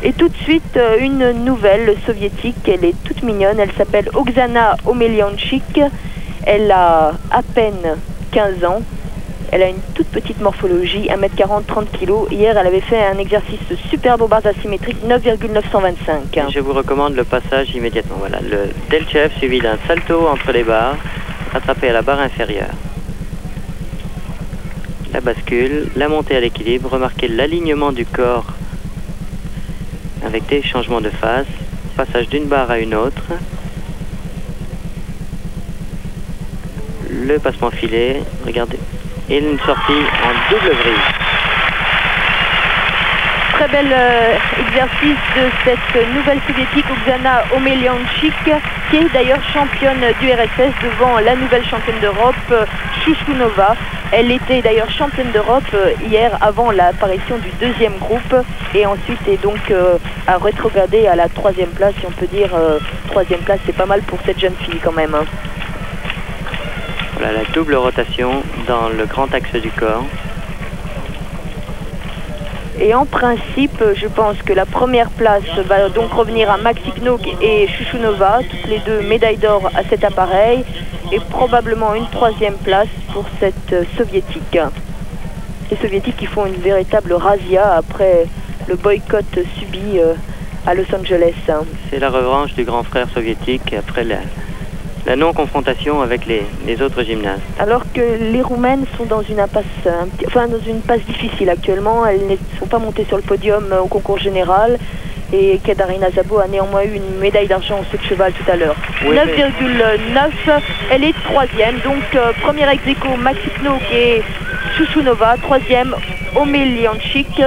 Et tout de suite, une nouvelle soviétique, elle est toute mignonne, elle s'appelle Oksana Omelianchik, elle a à peine 15 ans, elle a une toute petite morphologie, 1m40, 30 kg. Hier, elle avait fait un exercice superbe aux barres asymétriques, 9,925. Je vous recommande le passage immédiatement. Voilà, le Delchev suivi d'un salto entre les barres, rattrapé à la barre inférieure. La bascule, la montée à l'équilibre, remarquez l'alignement du corps avec des changements de phase, passage d'une barre à une autre, le passement filet, regardez, et une sortie en double vrille. Très bel exercice de cette nouvelle soviétique Oksana Omelianchik, qui est d'ailleurs championne du RSS devant la nouvelle championne d'Europe, Chouchounova. Elle était d'ailleurs championne d'Europe hier avant l'apparition du deuxième groupe et ensuite est donc à rétrograder à la troisième place, si on peut dire. Troisième place, c'est pas mal pour cette jeune fille quand même. Hein. Voilà la double rotation dans le grand axe du corps. Et en principe, je pense que la première place va donc revenir à Maxi Knock et Chouchounova, toutes les deux médailles d'or à cet appareil, et probablement une troisième place pour cette soviétique. Les soviétiques qui font une véritable razzia après le boycott subi à Los Angeles. C'est la revanche du grand frère soviétique après la non-confrontation avec les autres gymnastes. Alors que les Roumaines sont dans une impasse, dans une passe difficile actuellement. Elles ne sont pas montées sur le podium au concours général. Et Katarina Szabo a néanmoins eu une médaille d'argent au saut de cheval tout à l'heure. Oui, 9,9, elle est troisième. Donc première ex aequo Maxi Knock et Chouchounova, troisième Omelianchik.